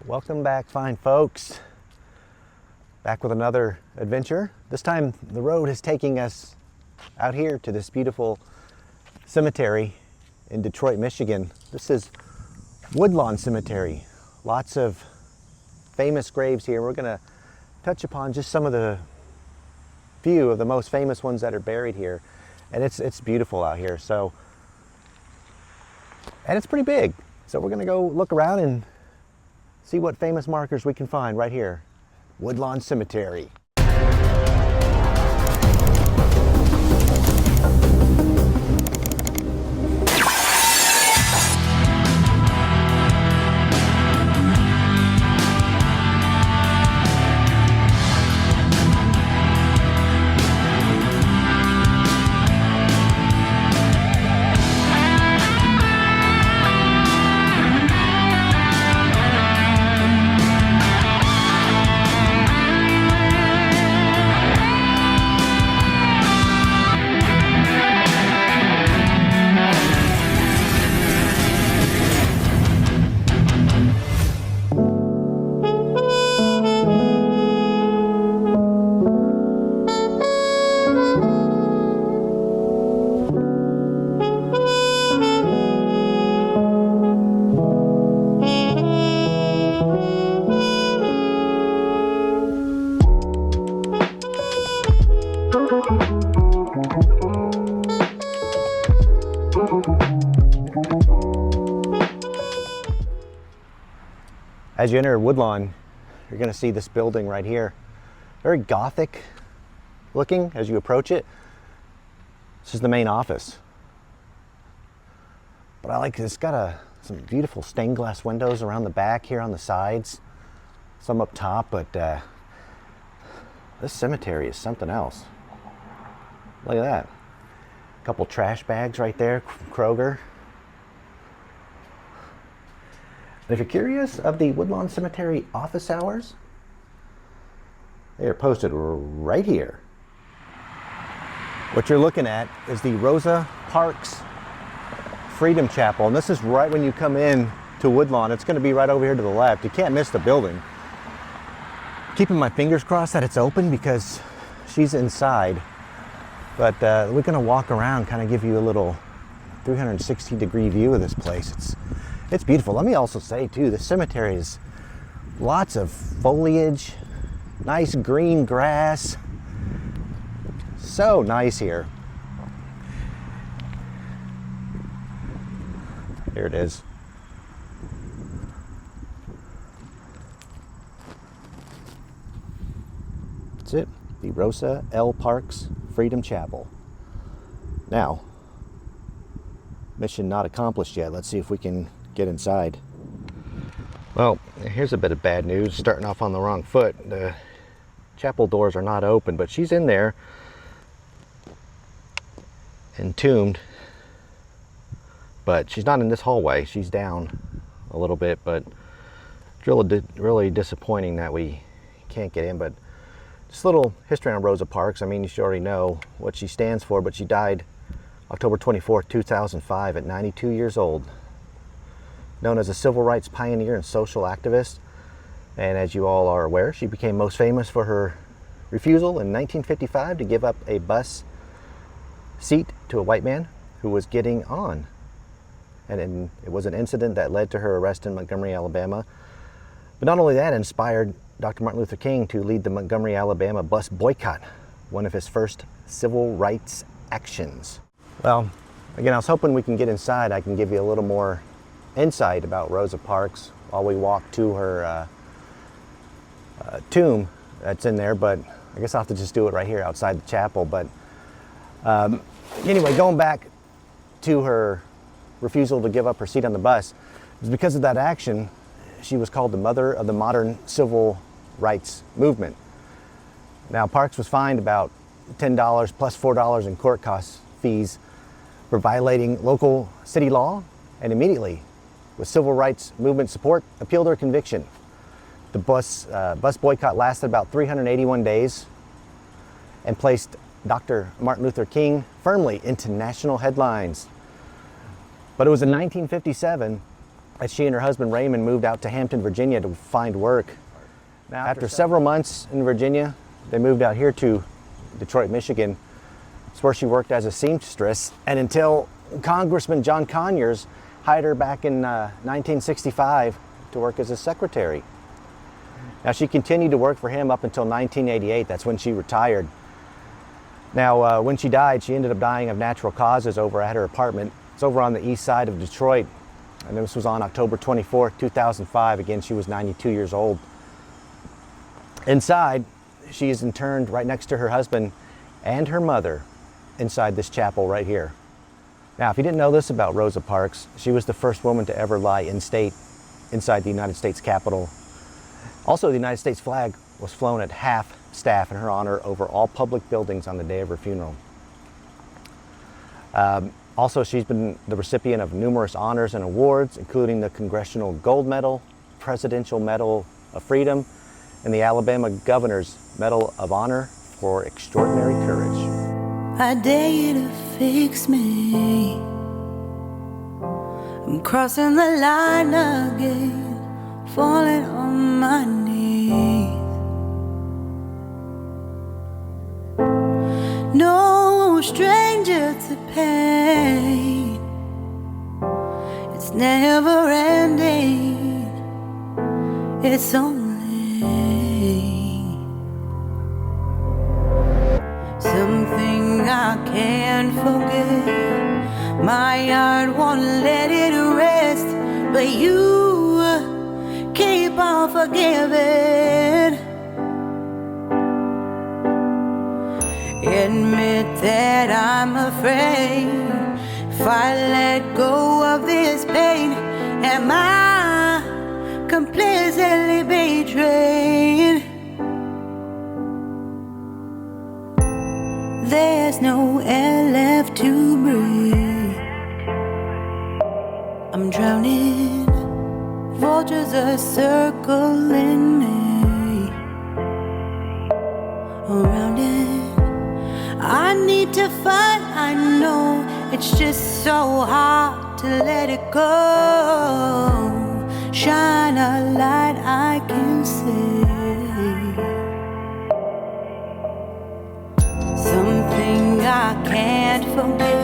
Welcome back, fine folks. Back with another adventure. This time the road is taking us out here to this beautiful cemetery in Detroit, Michigan. This is Woodlawn Cemetery. Lots of famous graves here. We're going to touch upon just some of the few of the most famous ones that are buried here. And it's beautiful out here. And it's pretty big. So we're going to go look around and see what famous markers we can find right here. Woodlawn Cemetery. As you enter Woodlawn, you're going to see this building right here. Very Gothic looking as you approach it. This is the main office. But I like it's got some beautiful stained glass windows around the back here on the sides. Some up top, but this cemetery is something else. Look at that. A couple trash bags right there, Kroger. And if you're curious of the Woodlawn Cemetery office hours, they are posted right here. What you're looking at is the Rosa Parks Freedom Chapel, and this is right when you come in to Woodlawn. It's going to be right over here to the left. You can't miss the building. Keeping my fingers crossed that it's open because she's inside. But we're going to walk around, kind of give you a little 360-degree view of this place. It's beautiful. Let me also say too, the cemetery is lots of foliage, nice green grass. So nice here. Here it is. That's it. The Rosa L. Parks Freedom Chapel. Now, mission not accomplished yet. Let's see if we can get inside. Well, here's a bit of bad news, starting off on the wrong foot. The chapel doors are not open, but she's in there, entombed. But she's not in this hallway. She's down a little bit, but it's really disappointing that we can't get in. But just a little history on Rosa Parks. I mean, you should already know what she stands for, but she died October 24th, 2005 at 92 years old. Known as a civil rights pioneer and social activist. And as you all are aware, she became most famous for her refusal in 1955 to give up a bus seat to a white man who was getting on. And it was an incident that led to her arrest in Montgomery, Alabama. But not only that, it inspired Dr. Martin Luther King to lead the Montgomery, Alabama bus boycott, one of his first civil rights actions. Well, again, I was hoping we can get inside. I can give you a little more insight about Rosa Parks while we walk to her tomb that's in there, but I guess I'll have to just do it right here outside the chapel. But anyway, going back to her refusal to give up her seat on the bus, it was because of that action she was called the mother of the modern civil rights movement. Now, Parks was fined about $10 plus $4 in court cost fees for violating local city law, and immediately, with civil rights movement support, appealed her conviction. The bus boycott lasted about 381 days and placed Dr. Martin Luther King firmly into national headlines. But it was in 1957 as she and her husband Raymond moved out to Hampton, Virginia to find work. Now, after several months in Virginia, they moved out here to Detroit, Michigan. It's where she worked as a seamstress, and until Congressman John Conyers hired her back in 1965 to work as a secretary. Now, she continued to work for him up until 1988. That's when she retired. Now, when she died, she ended up dying of natural causes over at her apartment. It's over on the east side of Detroit, and this was on October 24th, 2005. Again, she was 92 years old. Inside, she is interred right next to her husband and her mother inside this chapel right here. Now, if you didn't know this about Rosa Parks, she was the first woman to ever lie in state inside the United States Capitol. Also, the United States flag was flown at half staff in her honor over all public buildings on the day of her funeral. Also, she's been the recipient of numerous honors and awards, including the Congressional Gold Medal, Presidential Medal of Freedom, and the Alabama Governor's Medal of Honor for extraordinary courage. I dare you to fix me. I'm crossing the line again, falling on my knees. No stranger to pain, it's never ending, it's only something I can't forget. My heart won't let it rest, but you keep on forgiving. Admit that I'm afraid. If I let go of this pain, am I completely betrayed? There's no air left to breathe. I'm drowning. Vultures are circling me around it. I need to fight, I know it's just so hard to let it go. Shine a light I can see. Something I can't forget.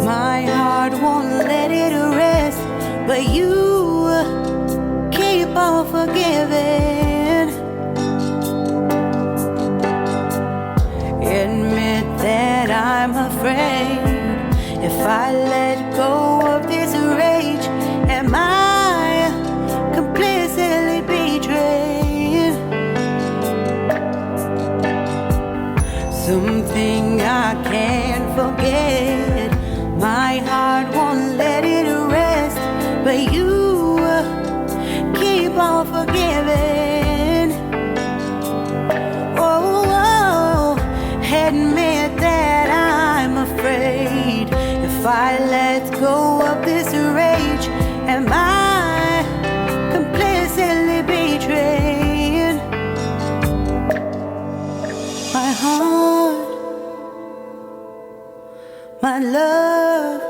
My heart won't let it rest, but you keep on forgiving. Admit that I'm afraid. If I let go of this rage, am I completely betrayed? Something I can't forget. My heart won't let it rest, but you keep on forgiving. Oh, admit that I'm afraid. If I let go of this rage, am I completely betrayed? My heart, my love,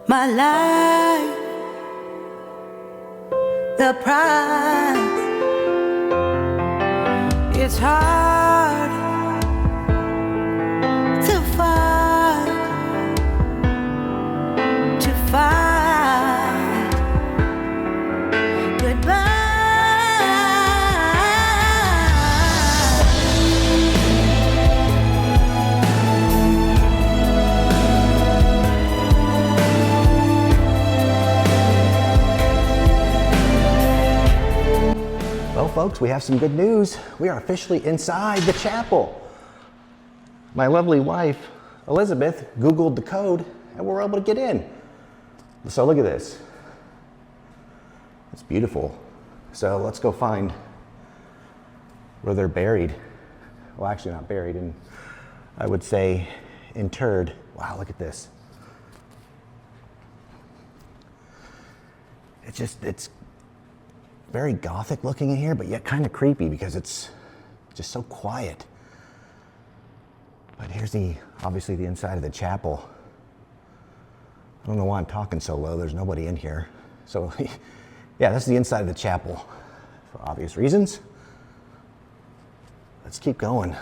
my life, the price. It's hard to fight, goodbye. Well, folks, we have some good news. We are officially inside the chapel. My lovely wife, Elizabeth, Googled the code and we're able to get in. So look at this. It's beautiful. So let's go find where they're buried. Well, actually not buried, and I would say interred. Wow, look at this. It's very gothic looking in here, but yet kind of creepy because it's just so quiet. But here's obviously the inside of the chapel. don't know why I'm talking so low. There's nobody in here. So, yeah, this is the inside of the chapel for obvious reasons. Let's keep going.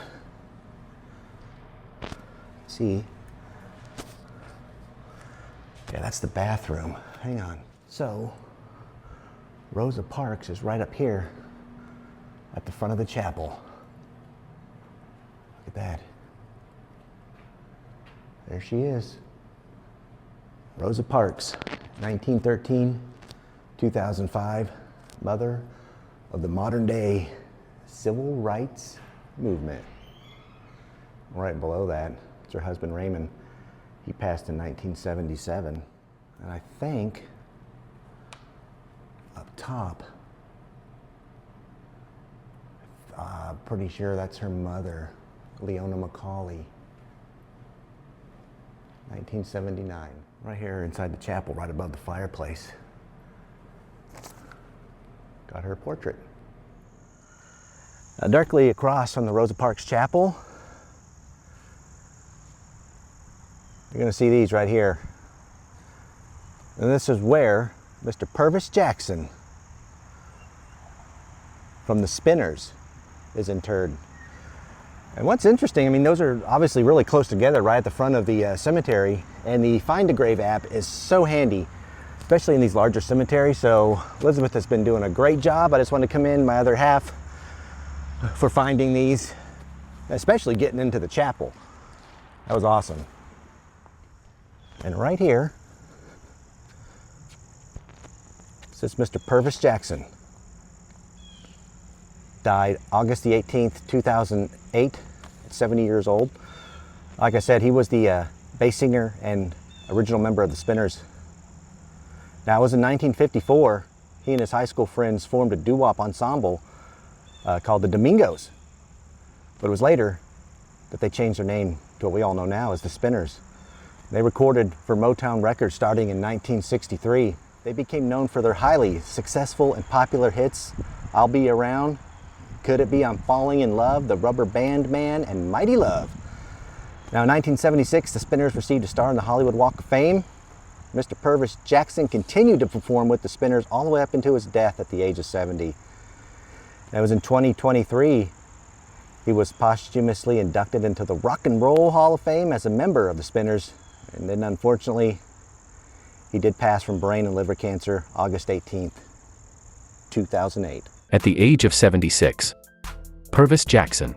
See? Yeah, that's the bathroom. Hang on. So, Rosa Parks is right up here at the front of the chapel. Look at that. There she is. Rosa Parks, 1913, 2005, mother of the modern day civil rights movement. Right below that, it's her husband Raymond. He passed in 1977. And I think up top, pretty sure that's her mother, Leona Macaulay, 1979. Right here inside the chapel, right above the fireplace. Got her portrait. Directly across from the Rosa Parks Chapel, you're going to see these right here. And this is where Mr. Purvis Jackson from the Spinners is interred. And what's interesting, I mean, those are obviously really close together right at the front of the cemetery, and the Find a Grave app is so handy, especially in these larger cemeteries. So Elizabeth has been doing a great job. I just want to commend my other half for finding these, especially getting into the chapel. That was awesome. And right here sits Mr. Purvis Jackson. Died August the 18th, 2008, at 70 years old. Like I said, he was the bass singer and original member of the Spinners. Now, it was in 1954, he and his high school friends formed a doo-wop ensemble called the Domingos. But it was later that they changed their name to what we all know now as the Spinners. They recorded for Motown Records starting in 1963. They became known for their highly successful and popular hits, I'll Be Around, Could It Be I'm Falling in Love, The Rubber Band Man, and Mighty Love. Now, in 1976, the Spinners received a star in the Hollywood Walk of Fame. Mr. Purvis Jackson continued to perform with the Spinners all the way up into his death at the age of 70. It was in 2023 he was posthumously inducted into the Rock and Roll Hall of Fame as a member of the Spinners. And then, unfortunately, he did pass from brain and liver cancer August 18th, 2008. At the age of 76. Purvis Jackson.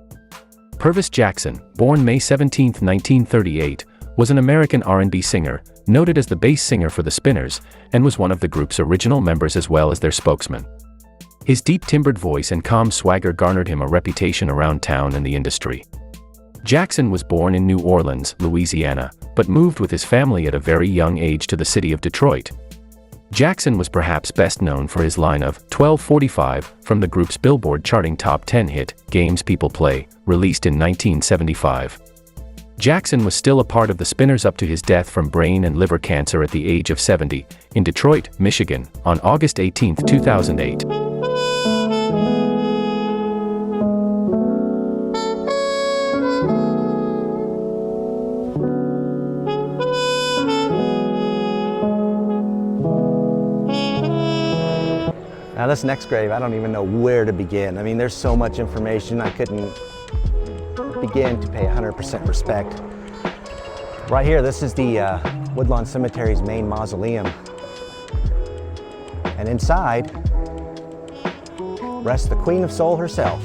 Purvis Jackson, born May 17, 1938, was an American R&B singer, noted as the bass singer for the Spinners, and was one of the group's original members as well as their spokesman. His deep timbered voice and calm swagger garnered him a reputation around town and the industry. Jackson was born in New Orleans, Louisiana, but moved with his family at a very young age to the city of Detroit. Jackson was perhaps best known for his line of 1245 from the group's Billboard charting top 10 hit, Games People Play, released in 1975. Jackson was still a part of the Spinners up to his death from brain and liver cancer at the age of 70, in Detroit, Michigan, on August 18, 2008. Now this next grave, I don't even know where to begin. I mean, there's so much information, I couldn't begin to pay 100% respect. Right here, this is the Woodlawn Cemetery's main mausoleum. And inside rests the Queen of Soul herself,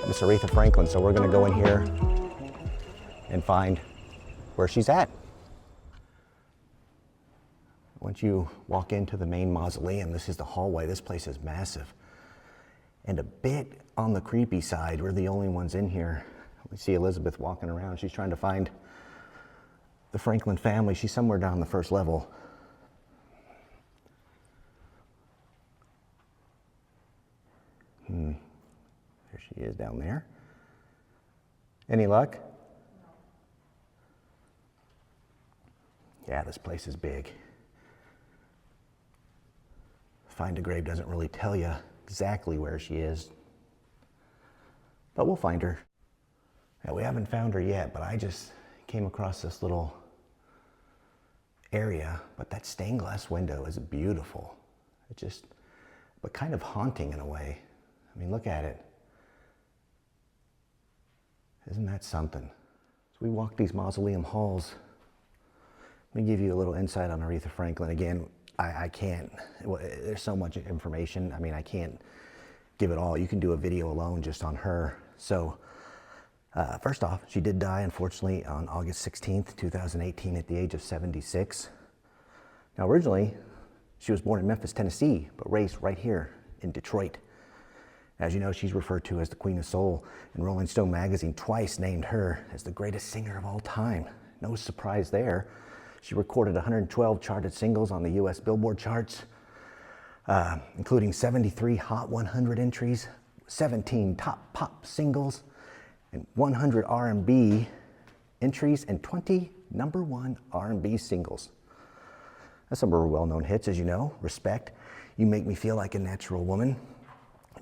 Miss Aretha Franklin. So we're gonna go in here and find where she's at. Once you walk into the main mausoleum, this is the hallway. This place is massive. And a bit on the creepy side. We're the only ones in here. We see Elizabeth walking around. She's trying to find the Franklin family. She's somewhere down the first level. There she is down there. Any luck? Yeah, this place is big. Find a Grave doesn't really tell you exactly where she is, but we'll find her. Now, we haven't found her yet, but I just came across this little area, but that stained glass window is beautiful. But kind of haunting in a way. I mean, look at it. Isn't that something? As we walk these mausoleum halls, let me give you a little insight on Aretha Franklin. Again, I can't, there's so much information. I mean, I can't give it all. You can do a video alone just on her. So, first off, she did die, unfortunately, on August 16th, 2018, at the age of 76. Now, originally, she was born in Memphis, Tennessee, but raised right here in Detroit. As you know, she's referred to as the Queen of Soul, and Rolling Stone magazine twice named her as the greatest singer of all time. No surprise there. She recorded 112 charted singles on the US Billboard charts, including 73 Hot 100 entries, 17 top pop singles, and 100 R&B entries, and 20 #1 R&B singles. That's some of her well-known hits, as you know. Respect, You Make Me Feel Like a Natural Woman,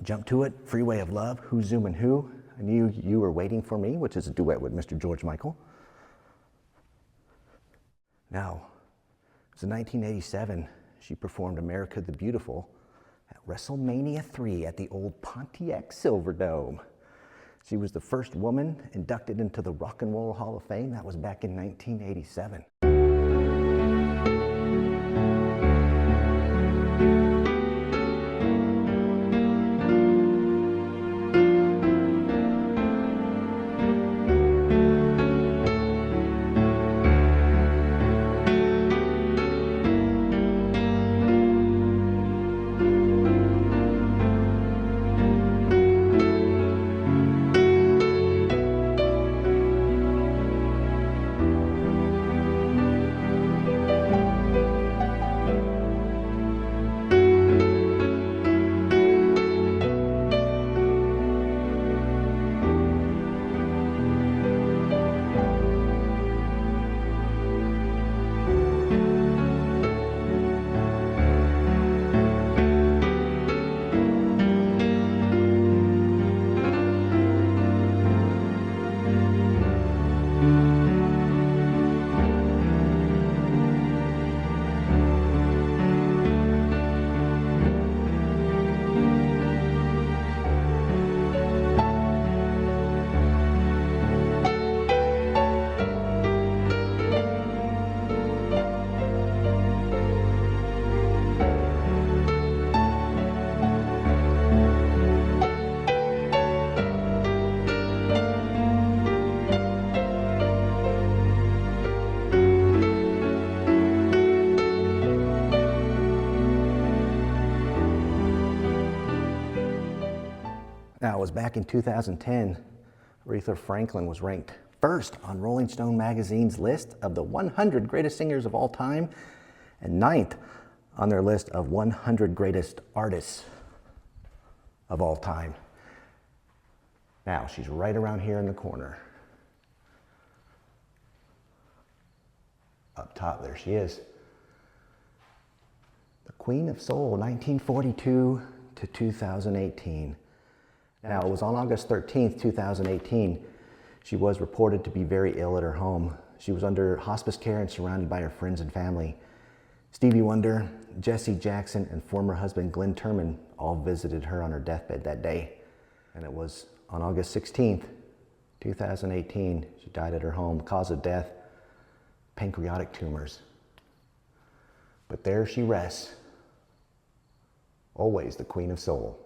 Jump to It, Freeway of Love, Who's Zooming Who, I Knew You Were Waiting for Me, which is a duet with Mr. George Michael. Now, it was in 1987, she performed America the Beautiful at WrestleMania 3 at the old Pontiac Silverdome. She was the first woman inducted into the Rock and Roll Hall of Fame. That was back in 1987. Now, it was back in 2010, Aretha Franklin was ranked first on Rolling Stone magazine's list of the 100 greatest singers of all time, and 9th on their list of 100 greatest artists of all time. Now, she's right around here in the corner. Up top, there she is. The Queen of Soul, 1942 to 2018. Now, it was on August 13th, 2018, she was reported to be very ill at her home. She was under hospice care and surrounded by her friends and family. Stevie Wonder, Jesse Jackson, and former husband Glenn Turman all visited her on her deathbed that day. And it was on August 16th, 2018, she died at her home. Cause of death, pancreatic tumors. But there she rests, always the Queen of Soul.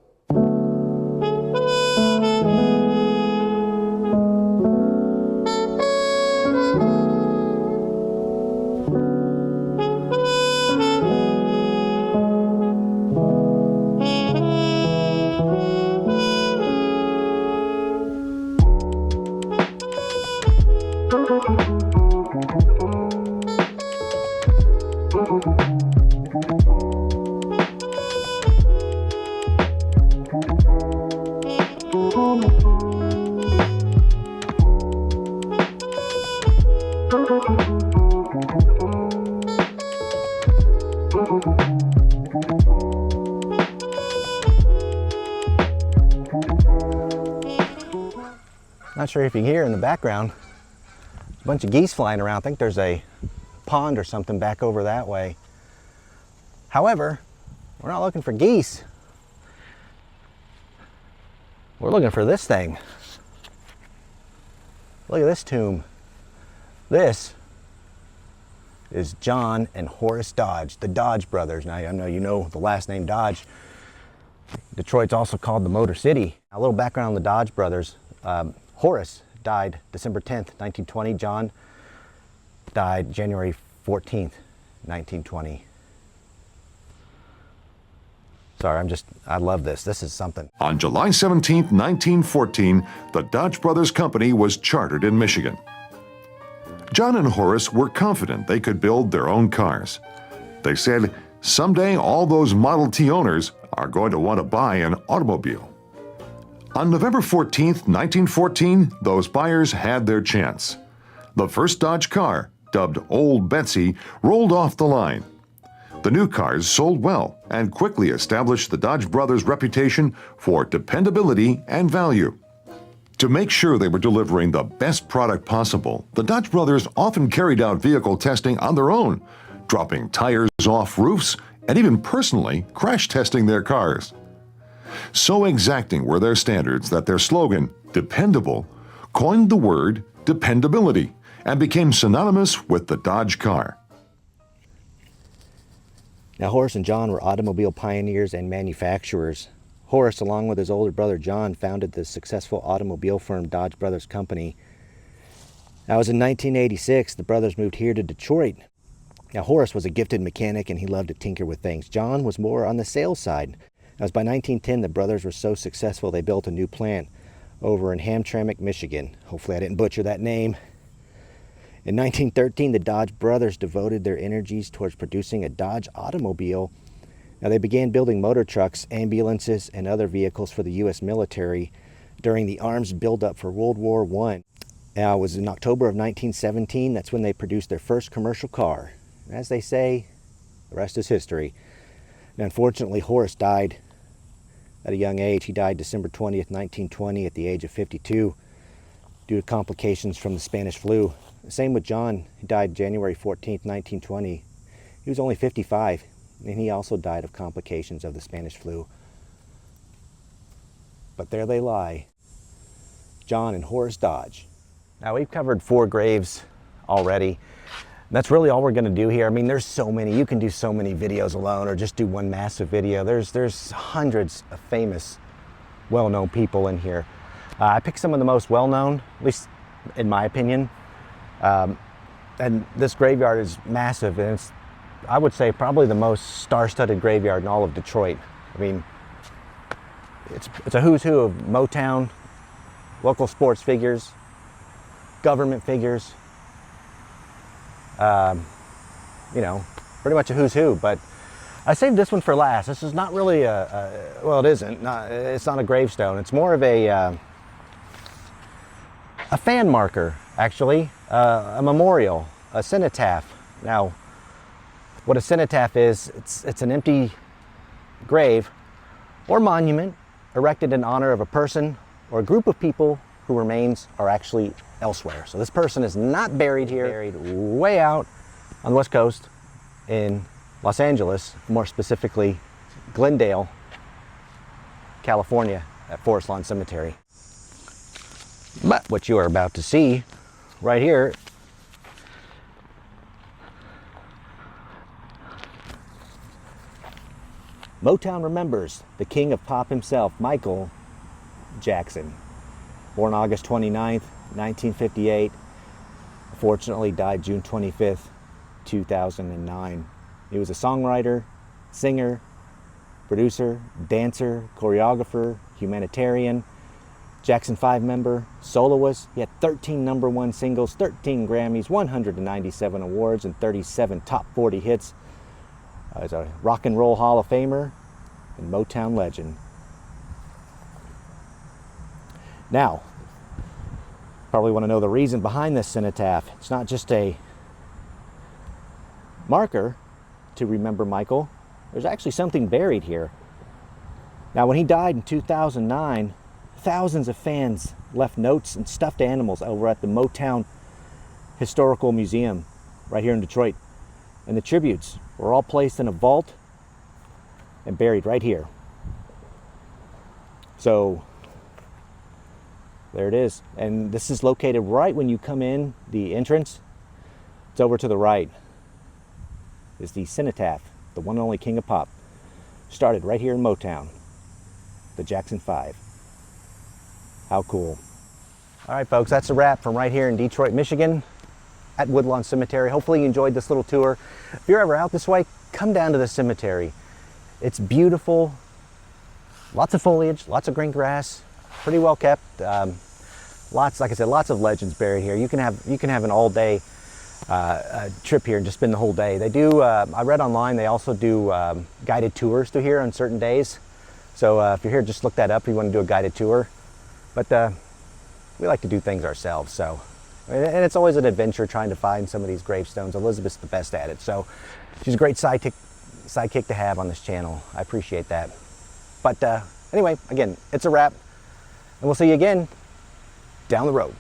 Not sure if you can hear in the background, a bunch of geese flying around. I think there's a pond or something back over that way. However, we're not looking for geese. We're looking for this thing. Look at this tomb. This is John and Horace Dodge, the Dodge brothers. Now, I know you know the last name Dodge. Detroit's also called the Motor City. A little background on the Dodge brothers. Horace died December 10th, 1920. John died January 14th, 1920. Sorry, I love this. This is something. On July 17, 1914, the Dodge Brothers Company was chartered in Michigan. John and Horace were confident they could build their own cars. They said, someday all those Model T owners are going to want to buy an automobile. On November 14, 1914, those buyers had their chance. The first Dodge car, dubbed Old Betsy, rolled off the line. The new cars sold well and quickly established the Dodge brothers' reputation for dependability and value. To make sure they were delivering the best product possible, the Dodge brothers often carried out vehicle testing on their own, dropping tires off roofs and even personally crash testing their cars. So exacting were their standards that their slogan, "Dependable," coined the word dependability and became synonymous with the Dodge car. Now, Horace and John were automobile pioneers and manufacturers. Horace, along with his older brother John, founded the successful automobile firm Dodge Brothers Company. That was in 1986. The brothers moved here to Detroit. Now, Horace was a gifted mechanic and he loved to tinker with things. John was more on the sales side. That was by 1910 the brothers were so successful they built a new plant over in Hamtramck, Michigan. Hopefully I didn't butcher that name. In 1913, the Dodge brothers devoted their energies towards producing a Dodge automobile. Now, they began building motor trucks, ambulances, and other vehicles for the U.S. military during the arms buildup for World War I. Now, it was in October of 1917, that's when they produced their first commercial car. As they say, the rest is history. And unfortunately, Horace died at a young age. He died December 20th, 1920 at the age of 52 due to complications from the Spanish flu. Same with John. He died January 14th, 1920. He was only 55, and he also died of complications of the Spanish flu. But there they lie, John and Horace Dodge. Now, we've covered 4 graves already. That's really all we're going to do here. I mean, there's so many. You can do so many videos alone or just do one massive video. There's hundreds of famous, well-known people in here. I picked some of the most well-known, at least in my opinion. And this graveyard is massive, and it's, I would say, probably the most star-studded graveyard in all of Detroit. I mean, it's a who's who of Motown, local sports figures, government figures, you know, pretty much a who's who. But I saved this one for last. This is not really well, it isn't. It's not a gravestone. It's more of a fan marker, actually, a memorial, a cenotaph. Now, what a cenotaph is, it's an empty grave or monument erected in honor of a person or a group of people whose remains are actually elsewhere. So this person is not buried here, buried way out on the West Coast in Los Angeles, more specifically Glendale, California, at Forest Lawn Cemetery. But what you are about to see right here Motown remembers the king of pop himself, Michael Jackson. Born August 29th, 1958. Unfortunately died June 25th, 2009. He was a songwriter, singer, producer, dancer, choreographer, humanitarian, Jackson 5 member, soloist. He had 13 #1 singles, 13 Grammys, 197 awards, and 37 top 40 hits. He's a rock and roll Hall of Famer and Motown legend. Now, probably want to know the reason behind this cenotaph. It's not just a marker to remember Michael. There's actually something buried here. Now, when he died in 2009, thousands of fans left notes and stuffed animals over at the Motown Historical Museum right here in Detroit. And the tributes were all placed in a vault and buried right here. So there it is. And this is located right when you come in the entrance. It's over to the right. Is the cenotaph, the one and only king of pop. Started right here in Motown, the Jackson 5. How cool. All right, folks, that's a wrap from right here in Detroit, Michigan at Woodlawn Cemetery. Hopefully you enjoyed this little tour. If you're ever out this way, come down to the cemetery. It's beautiful. Lots of foliage, lots of green grass, pretty well kept. Lots, like I said, lots of legends buried here. You can have an all-day trip here and just spend the whole day. They do, I read online, they also do guided tours through here on certain days. So if you're here, just look that up if you want to do a guided tour. But we like to do things ourselves, so. And it's always an adventure trying to find some of these gravestones. Elizabeth's the best at it, so she's a great sidekick to have on this channel. I appreciate that. But anyway, again, it's a wrap, and we'll see you again down the road.